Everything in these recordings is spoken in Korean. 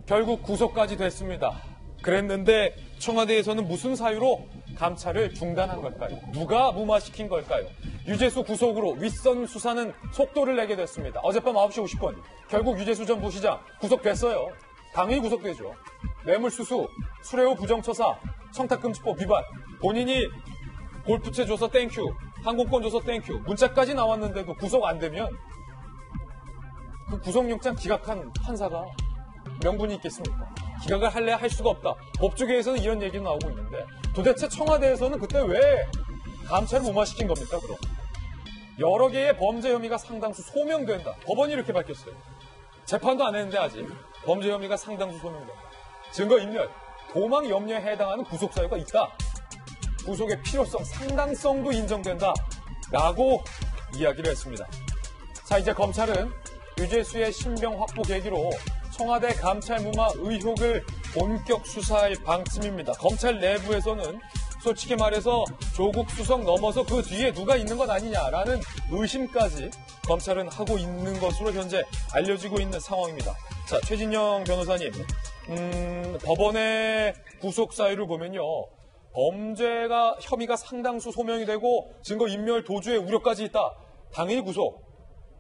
결국 구속까지 됐습니다. 그랬는데 청와대에서는 무슨 사유로 감찰을 중단한 걸까요? 누가 무마시킨 걸까요? 유재수 구속으로 윗선 수사는 속도를 내게 됐습니다. 어젯밤 9시 50분 결국 유재수 전 부시장 구속됐어요. 당연히 구속되죠. 뇌물수수, 수뢰후 부정처사, 청탁금지법 위반, 본인이 골프채 줘서 땡큐, 항공권 줘서 땡큐, 문자까지 나왔는데도 구속 안 되면 그 구속영장 기각한 판사가 명분이 있겠습니까? 기각을 할래야 할 수가 없다. 법조계에서는 이런 얘기가 나오고 있는데 도대체 청와대에서는 그때 왜 감찰을 무마시킨 겁니까? 그럼 여러 개의 범죄 혐의가 상당수 소명된다. 법원이 이렇게 밝혔어요. 재판도 안 했는데 아직 범죄 혐의가 상당수 소명된다. 증거인멸, 도망 염려에 해당하는 구속 사유가 있다. 구속의 필요성, 상당성도 인정된다. 라고 이야기를 했습니다. 자, 이제 검찰은 유재수의 신병 확보 계기로 청와대 감찰 무마 의혹을 본격 수사할 방침입니다. 검찰 내부에서는 솔직히 말해서 조국 수석 넘어서 그 뒤에 누가 있는 것 아니냐라는 의심까지 검찰은 하고 있는 것으로 현재 알려지고 있는 상황입니다. 자, 최진영 변호사님, 법원의 구속 사유를 보면요. 범죄가 혐의가 상당수 소명이 되고 증거인멸 도주의 우려까지 있다. 당연히 구속.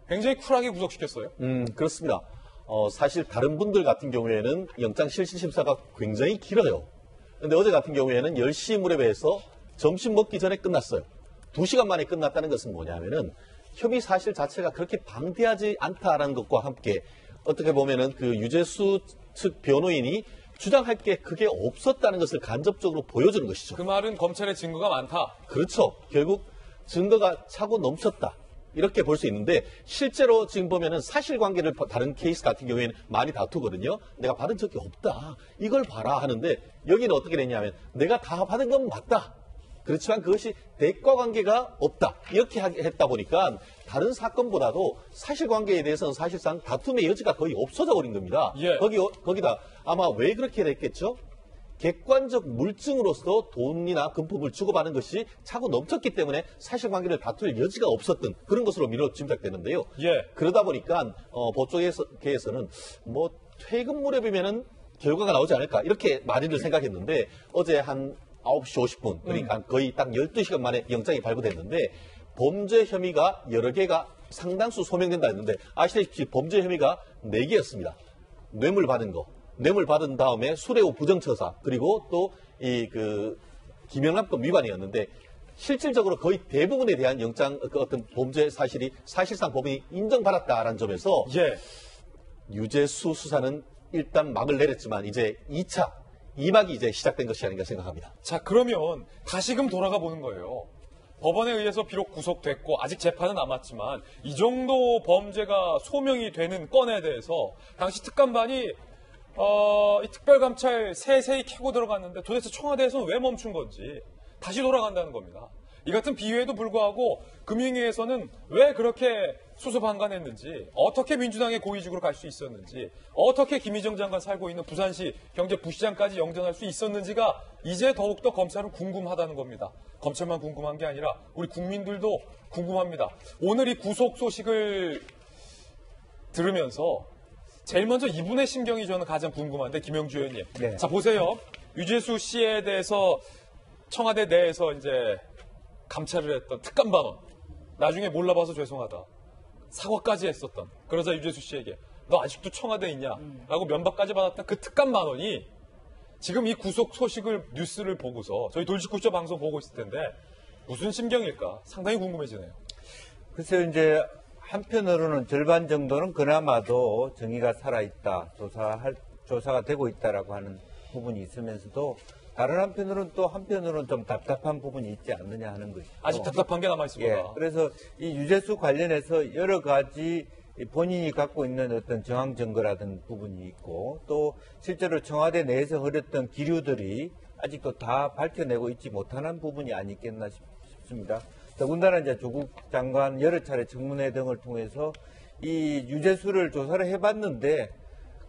굉장히 쿨하게 구속시켰어요. 그렇습니다. 사실 다른 분들 같은 경우에는 영장실질심사가 굉장히 길어요. 근데 어제 같은 경우에는 10시 무렵에서 점심 먹기 전에 끝났어요. 2시간 만에 끝났다는 것은 뭐냐면은 혐의 사실 자체가 그렇게 방대하지 않다라는 것과 함께 어떻게 보면은 그 유재수 측 변호인이 주장할 게 그게 없었다는 것을 간접적으로 보여주는 것이죠. 그 말은 검찰의 증거가 많다. 그렇죠. 결국 증거가 차고 넘쳤다. 이렇게 볼 수 있는데 실제로 지금 보면은 사실관계를 다른 케이스 같은 경우에는 많이 다투거든요. 내가 받은 적이 없다. 이걸 봐라 하는데 여기는 어떻게 됐냐면 내가 다 받은 건 맞다. 그렇지만 그것이 대가관계가 없다. 이렇게 했다 보니까 다른 사건보다도 사실관계에 대해서는 사실상 다툼의 여지가 거의 없어져 버린 겁니다. 예. 거기다 아마 왜 그렇게 됐겠죠? 객관적 물증으로서 돈이나 금품을 주고받는 것이 차고 넘쳤기 때문에 사실관계를 다툴 여지가 없었던 그런 것으로 미뤄 짐작되는데요. 예. 그러다 보니까 법조계에서는 뭐 퇴근 무렵이면은 결과가 나오지 않을까 이렇게 많이들 생각했는데 어제 한 9시 50분 그러니까 거의 딱 12시간 만에 영장이 발부됐는데 범죄 혐의가 여러 개가 상당수 소명된다 했는데 아시다시피 범죄 혐의가 4개였습니다. 뇌물 받은 거. 뇌물 받은 다음에 수뢰후 부정처사 그리고 또 김영란법 위반이었는데 실질적으로 거의 대부분에 대한 영장 어떤 범죄 사실이 사실상 법원이 인정받았다라는 점에서 예. 유재수 수사는 일단 막을 내렸지만 이제 2막이 이제 시작된 것이 아닌가 생각합니다. 자, 그러면 다시금 돌아가 보는 거예요. 법원에 의해서 비록 구속됐고 아직 재판은 남았지만 이 정도 범죄가 소명이 되는 건에 대해서 당시 특감반이 이 특별감찰 세세히 캐고 들어갔는데 도대체 청와대에서는 왜 멈춘 건지 다시 돌아간다는 겁니다. 이 같은 비유에도 불구하고 금융위에서는 왜 그렇게 수수방관했는지, 어떻게 민주당의 고위직으로 갈 수 있었는지, 어떻게 김희정 장관 살고 있는 부산시 경제부시장까지 영전할 수 있었는지가 이제 더욱더 검찰은 궁금하다는 겁니다. 검찰만 궁금한 게 아니라 우리 국민들도 궁금합니다. 오늘 이 구속 소식을 들으면서 제일 먼저 이분의 심경이 저는 가장 궁금한데, 김영주 의원님. 네. 자, 보세요. 유재수 씨에 대해서 청와대 내에서 이제 감찰을 했던 특감반원. 나중에 몰라봐서 죄송하다. 사과까지 했었던. 그러자 유재수 씨에게 너 아직도 청와대에 있냐? 라고 면박까지 받았던 그 특감반원이 지금 이 구속 소식을 뉴스를 보고서 저희 돌직구쇼 방송 보고 있을 텐데 무슨 심경일까? 상당히 궁금해지네요. 글쎄요, 이제 한편으로는 절반 정도는 그나마도 정의가 살아있다, 조사가 되고 있다라고 하는 부분이 있으면서도 다른 한편으로는 좀 답답한 부분이 있지 않느냐 하는 것이죠. 아직 답답한 게 남아있습니다. 예, 그래서 이 유재수 관련해서 여러 가지 본인이 갖고 있는 어떤 정황 증거라든 부분이 있고 또 실제로 청와대 내에서 흐렸던 기류들이 아직도 다 밝혀내고 있지 못하는 부분이 아니겠나 싶습니다. 더군다나 이제 조국 장관 여러 차례 청문회 등을 통해서 이 유재수를 조사를 해봤는데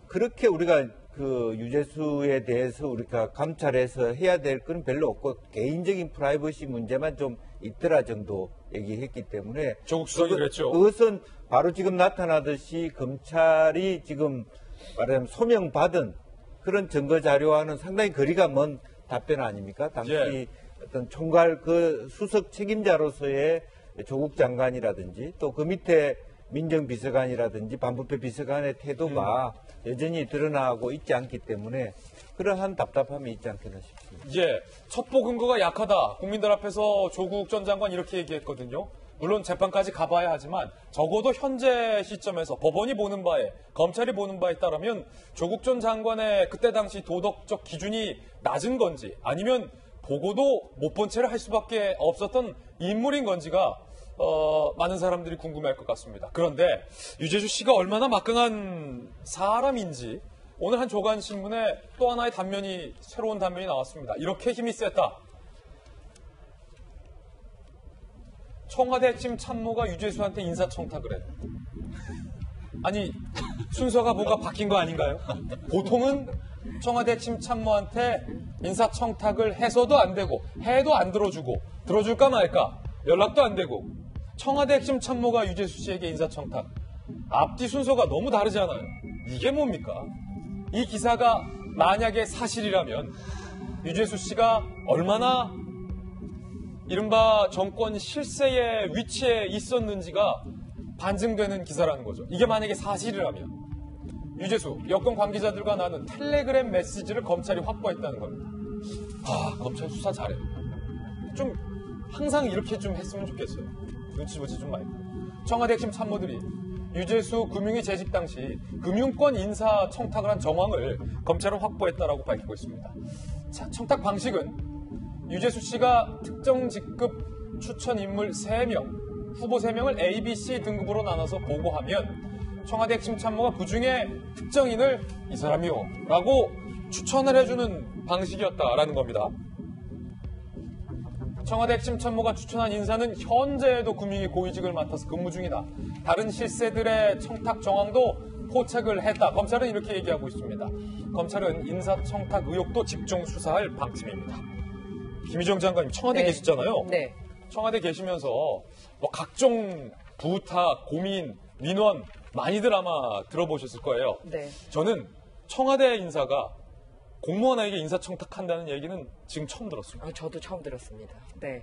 그렇게 우리가 그 유재수에 대해서 우리가 감찰해서 해야 될 건 별로 없고 개인적인 프라이버시 문제만 좀 있더라 정도 얘기했기 때문에 조국 수석이 그랬죠. 그것은 바로 지금 나타나듯이 검찰이 지금 말하자면 소명받은 그런 증거 자료와는 상당히 거리가 먼 답변 아닙니까? 당시 예. 어떤 총괄 그 수석 책임자로서의 조국 장관이라든지 또 그 밑에 민정비서관이라든지 반부패 비서관의 태도가 여전히 드러나고 있지 않기 때문에 그러한 답답함이 있지 않겠나 싶습니다. 예, 첩보 근거가 약하다. 국민들 앞에서 조국 전 장관 이렇게 얘기했거든요. 물론 재판까지 가봐야 하지만 적어도 현재 시점에서 법원이 보는 바에, 검찰이 보는 바에 따르면 조국 전 장관의 그때 당시 도덕적 기준이 낮은 건지 아니면 보고도 못 본 채를 할 수밖에 없었던 인물인 건지가 많은 사람들이 궁금해할 것 같습니다. 그런데 유재수 씨가 얼마나 막강한 사람인지 오늘 한 조간신문에 또 하나의 새로운 단면이 나왔습니다. 이렇게 힘이 셌다. 청와대 핵심 참모가 유재수한테 인사청탁을 해. 아니, 순서가 뭔가 바뀐 거 아닌가요? 보통은 청와대 핵심 참모한테 인사청탁을 해서도 안 되고, 해도 안 들어주고, 들어줄까 말까, 연락도 안 되고, 청와대 핵심 참모가 유재수 씨에게 인사청탁. 앞뒤 순서가 너무 다르잖아요. 이게 뭡니까? 이 기사가 만약에 사실이라면 유재수 씨가 얼마나 이른바 정권 실세의 위치에 있었는지가 반증되는 기사라는 거죠. 이게 만약에 사실이라면 유재수 여권 관계자들과 나눈 텔레그램 메시지를 검찰이 확보했다는 겁니다. 검찰 수사 잘해. 좀 항상 이렇게 좀 했으면 좋겠어요. 눈치 보지 좀 말고. 청와대 핵심 참모들이 유재수 금융위 재직 당시 금융권 인사 청탁을 한 정황을 검찰은 확보했다라고 밝히고 있습니다. 자, 청탁 방식은 유재수 씨가 특정 직급 추천 인물 3명, 후보 3명을 A, B, C 등급으로 나눠서 보고하면 청와대 핵심 참모가 그중에 특정인을 이 사람이요 라고 추천을 해주는 방식이었다라는 겁니다. 청와대 핵심 참모가 추천한 인사는 현재에도 금융위 고위직을 맡아서 근무 중이다. 다른 실세들의 청탁 정황도 포착을 했다. 검찰은 이렇게 얘기하고 있습니다. 검찰은 인사청탁 의혹도 집중 수사할 방침입니다. 김희정 장관님 청와대 네. 계시잖아요. 네. 청와대 계시면서 뭐 각종 부탁, 고민, 민원 많이들 아마 들어보셨을 거예요. 네. 저는 청와대 인사가 공무원에게 인사청탁한다는 얘기는 지금 처음 들었습니다. 저도 처음 들었습니다. 네.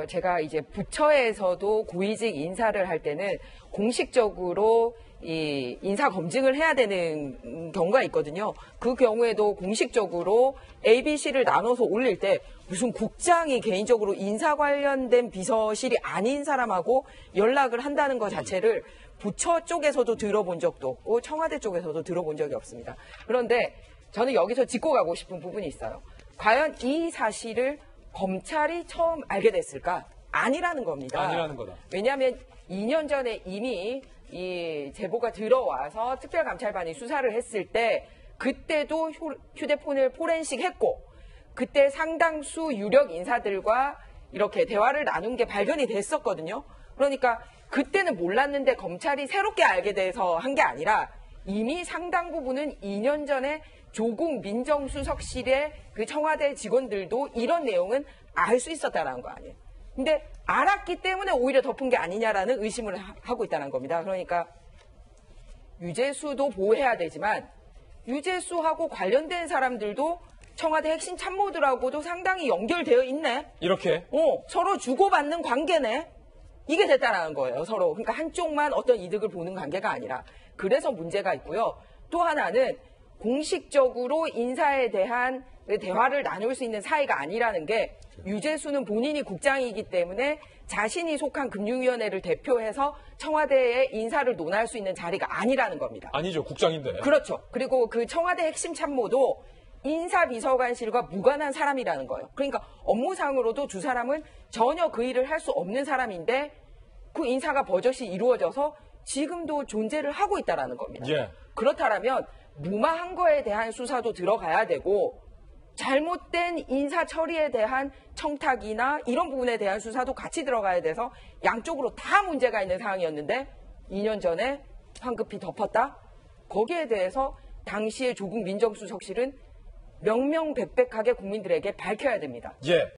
제가 이제 부처에서도 고위직 인사를 할 때는 공식적으로 이 인사 검증을 해야 되는 경우가 있거든요. 그 경우에도 공식적으로 A, B, C를 나눠서 올릴 때 무슨 국장이 개인적으로 인사 관련된 비서실이 아닌 사람하고 연락을 한다는 것 자체를 부처 쪽에서도 들어본 적도 없고 청와대 쪽에서도 들어본 적이 없습니다. 그런데 저는 여기서 짚고 가고 싶은 부분이 있어요. 과연 이 사실을 검찰이 처음 알게 됐을까? 아니라는 겁니다. 아니라는 거다. 왜냐하면 2년 전에 이미 이 제보가 들어와서 특별감찰반이 수사를 했을 때 그때도 휴대폰을 포렌식 했고 그때 상당수 유력 인사들과 이렇게 대화를 나눈 게 발견이 됐었거든요. 그러니까 그때는 몰랐는데 검찰이 새롭게 알게 돼서 한 게 아니라 이미 상당 부분은 2년 전에 조국 민정수석실의 그 청와대 직원들도 이런 내용은 알 수 있었다는 거 아니에요. 근데 알았기 때문에 오히려 덮은 게 아니냐라는 의심을 하고 있다는 겁니다. 그러니까 유재수도 보호해야 되지만 유재수하고 관련된 사람들도 청와대 핵심 참모들하고도 상당히 연결되어 있네. 이렇게 서로 주고받는 관계네. 이게 됐다라는 거예요. 서로. 그러니까 한쪽만 어떤 이득을 보는 관계가 아니라. 그래서 문제가 있고요. 또 하나는 공식적으로 인사에 대한 대화를 나눌 수 있는 사이가 아니라는 게 유재수는 본인이 국장이기 때문에 자신이 속한 금융위원회를 대표해서 청와대의 인사를 논할 수 있는 자리가 아니라는 겁니다. 아니죠. 국장인데. 그렇죠. 그리고 그 청와대 핵심 참모도 인사비서관실과 무관한 사람이라는 거예요. 그러니까 업무상으로도 두 사람은 전혀 그 일을 할 수 없는 사람인데 그 인사가 버젓이 이루어져서 지금도 존재를 하고 있다는 겁니다. 예. 그렇다면 무마한 거에 대한 수사도 들어가야 되고 잘못된 인사 처리에 대한 청탁이나 이런 부분에 대한 수사도 같이 들어가야 돼서 양쪽으로 다 문제가 있는 상황이었는데 2년 전에 황급히 덮었다? 거기에 대해서 당시의 조국 민정수석실은 명명백백하게 국민들에게 밝혀야 됩니다. 예.